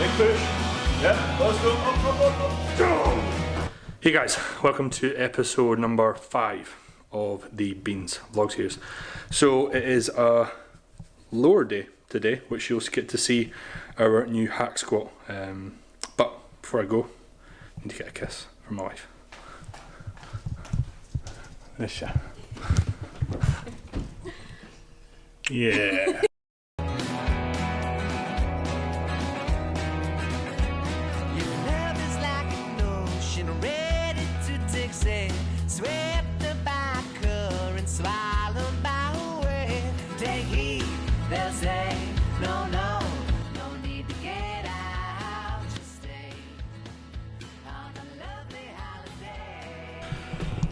Big push. Yeah, let's go. Up. Hey guys, welcome to episode number 5 of the Beanz vlog series. So it is a lower day today, which you'll get to see our new hack squat. But before I go, I need to get a kiss from my wife. Yeah.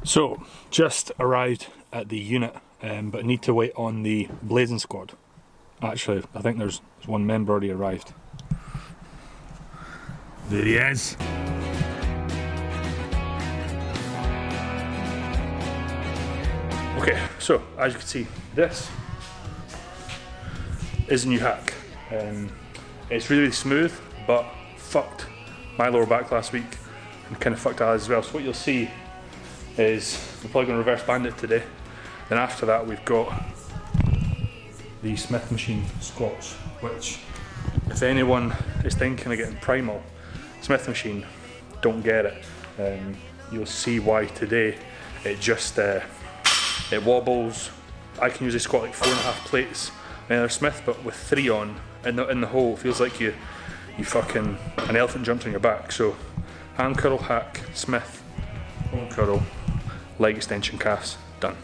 So, just arrived at the unit, but need to wait on the blazing squad. Actually, I think there's one member already arrived. There he is. Okay, so as you can see, this is a new hack. It's really smooth, but fucked my lower back last week and kind of fucked Ali's as well. So what you'll see is we're probably going to reverse band it today. Then after that we've got the Smith machine squats, which if anyone is thinking of getting primal Smith machine, don't get it. You'll see why today. It just it wobbles. I can usually squat like 4.5 plates in another Smith, but with 3 on in the hole, it feels like you fucking an elephant jumped on your back. So hand curl, hack, Smith, home curl, leg extension calves, done.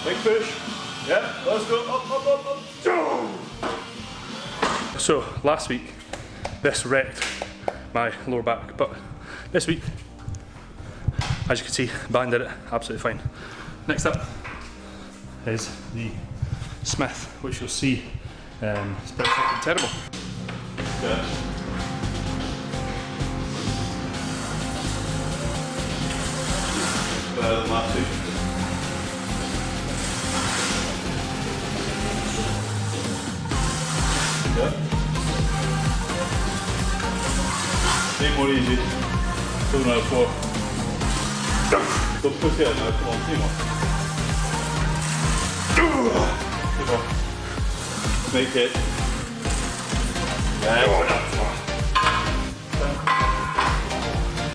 Big push. Yeah, let's go. Up. So last week, this wrecked my lower back, but this week, as you can see, banded it absolutely fine. Next up is the Smith, which you'll see it's pretty fucking terrible. Yeah. Better than last week. Yeah. Make more easy. Still not for. Don't push it now, come on, 3 more. Come on. Make it. Yeah,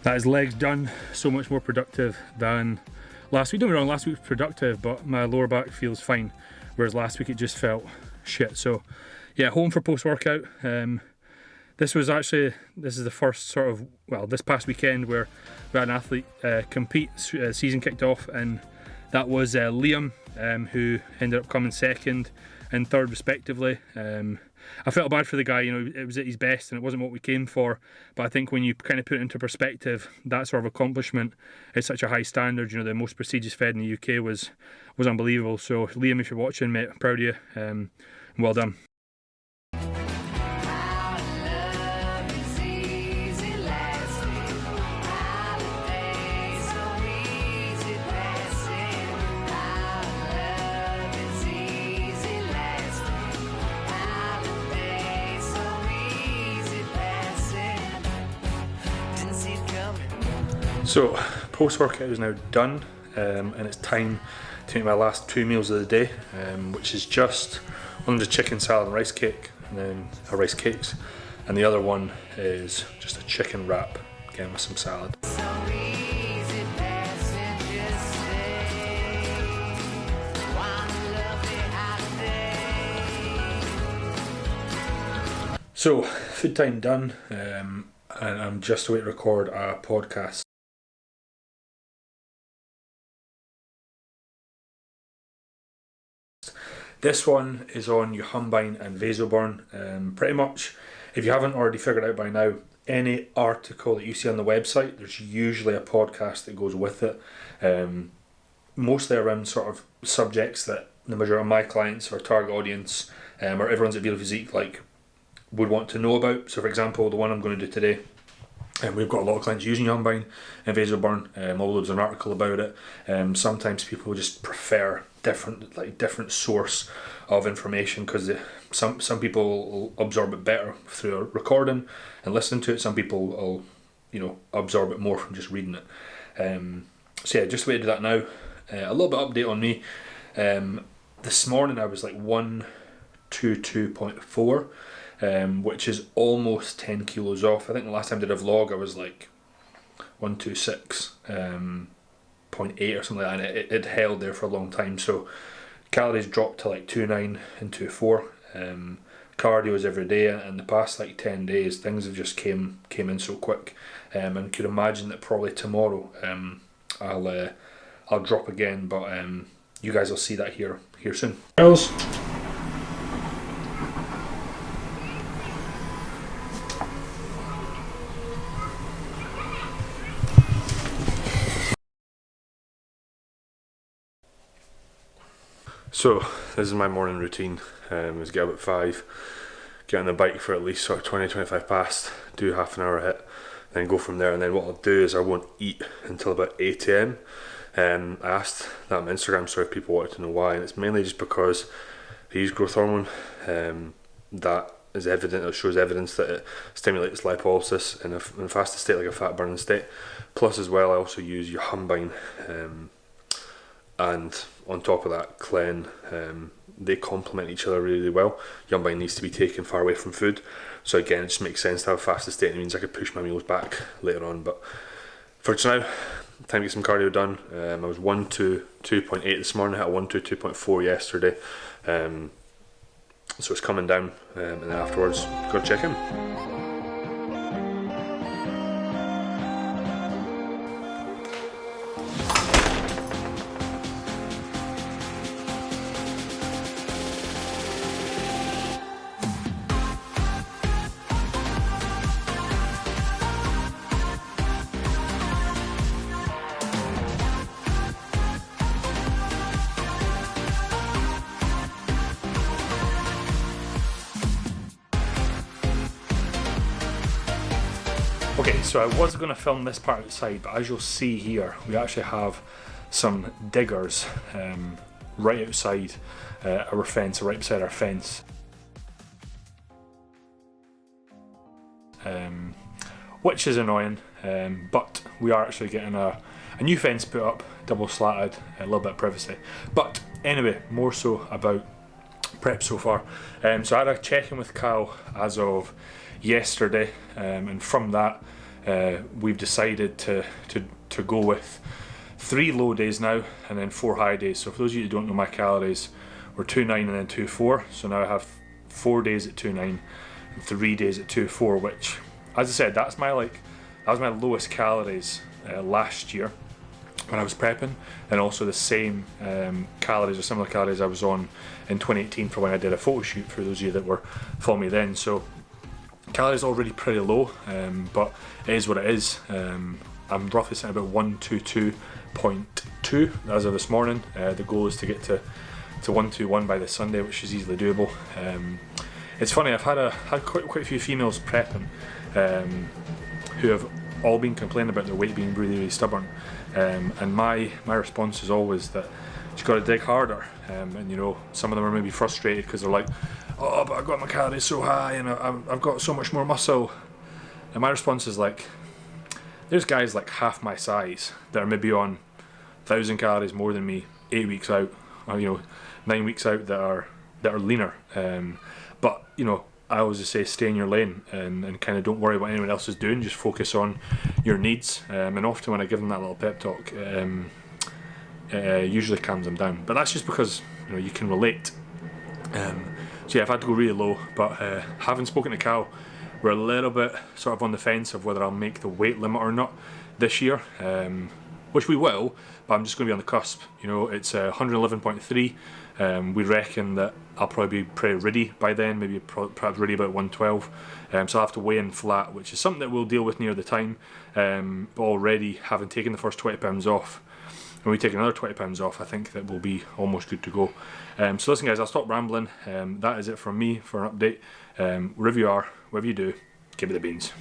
that is legs done. So much more productive than last week. Don't get me wrong, last week was productive, but my lower back feels fine. Whereas last week it just felt shit. So yeah, home for post-workout. This is the first sort of, well, this past weekend where we had an athlete compete. Season kicked off, and that was Liam, who ended up coming 2nd and 3rd respectively. I felt bad for the guy, you know, it was at his best and it wasn't what we came for, but I think when you kind of put it into perspective, that sort of accomplishment is such a high standard. You know, the most prestigious fed in the UK was unbelievable. So Liam, if you're watching, mate, I'm proud of you, well done. So post-workout is now done, and it's time to make my last 2 meals of the day, which is just one of the chicken salad and rice cake, and then rice cakes, and the other one is just a chicken wrap, again with some salad. So, food time done, and I'm just away to record a podcast. This one is on Yohumbine and Vasoburn. Pretty much, if you haven't already figured out by now, any article that you see on the website, there's usually a podcast that goes with it. Mostly around sort of subjects that the majority of my clients or target audience, or everyone's at Veal Physique, would want to know about. So for example, the one I'm going to do today, we've got a lot of clients using Yohumbine and Vasoburn, although there's an article about it. Sometimes people just prefer different source of information, because some people will absorb it better through a recording and listening to it. Some people will, absorb it more from just reading it. So yeah, just the way to do that now. A little bit update on me. This morning I was 122.4. Which is almost 10 kilos off. I think the last time I did a vlog I was 126.8 or something like that, and it held there for a long time. So calories dropped to 2.9 and 2.4. Cardio is every day, and the past 10 days things have just came in so quick, and could imagine that probably tomorrow I'll drop again, but you guys will see that here soon. So this is my morning routine. Is get up at 5, get on the bike for at least 20-25 past, do half an hour hit, then go from there. And then what I'll do is I won't eat until about 8 AM. I asked that on my Instagram story if people wanted to know why, and it's mainly just because I use growth hormone. That is evident. It shows evidence that it stimulates lipolysis in a fasted state, like a fat burning state. Plus, as well, I also use Yohumbine. And on top of that, Clen, they complement each other really well. Yohumbine needs to be taken far away from food, so again, it just makes sense to have a fasted state. It means I could push my meals back later on. But for now, time to get some cardio done. I was 122.8 this morning. I hit 122.4 yesterday. So it's coming down, and then afterwards, go check in. Okay, so I was going to film this part outside, but as you'll see here, we actually have some diggers right outside our fence, right beside our fence. Which is annoying, but we are actually getting a new fence put up, double slatted, a little bit of privacy. But anyway, more so about prep so far. So I had a check-in with Cal as of yesterday, and from that we've decided to go with 3 low days now and then 4 high days. So for those of you who don't know my calories, we're 2.9 and then 2.4. So now I have 4 days at 2.9 and 3 days at 2.4, which, as I said, that was my lowest calories last year when I was prepping, and also the same calories or similar calories I was on in 2018 for when I did a photo shoot, for those of you that were following me then. So calories already pretty low, but it is what it is. I'm roughly sitting about 122.2 as of this morning. The goal is to get to 121 by this Sunday, which is easily doable. It's funny, I've had quite a few females prepping who have all been complaining about their weight being really stubborn, and my response is always that you've got to dig harder. And some of them are maybe frustrated because they're like, oh, but I've got my calories so high and I've got so much more muscle. And my response is there's guys half my size that are maybe on 1,000 calories more than me 8 weeks out, or 9 weeks out, that are leaner. But I always just say stay in your lane and kind of don't worry what anyone else is doing. Just focus on your needs. And often when I give them that little pep talk, it usually calms them down. But that's just because you can relate. So yeah, I've had to go really low. But having spoken to Cal, we're a little bit sort of on the fence of whether I'll make the weight limit or not this year. Which we will, but I'm just going to be on the cusp. It's 111.3. We reckon that I'll probably be pretty ready by then, maybe perhaps ready about 112. So I'll have to weigh in flat, which is something that we'll deal with near the time. But already, having taken the first 20 pounds off, when we take another 20 pounds off, I think that we'll be almost good to go. So listen guys, I'll stop rambling. That is it from me for an update. Wherever you are, whatever you do, give me the beans.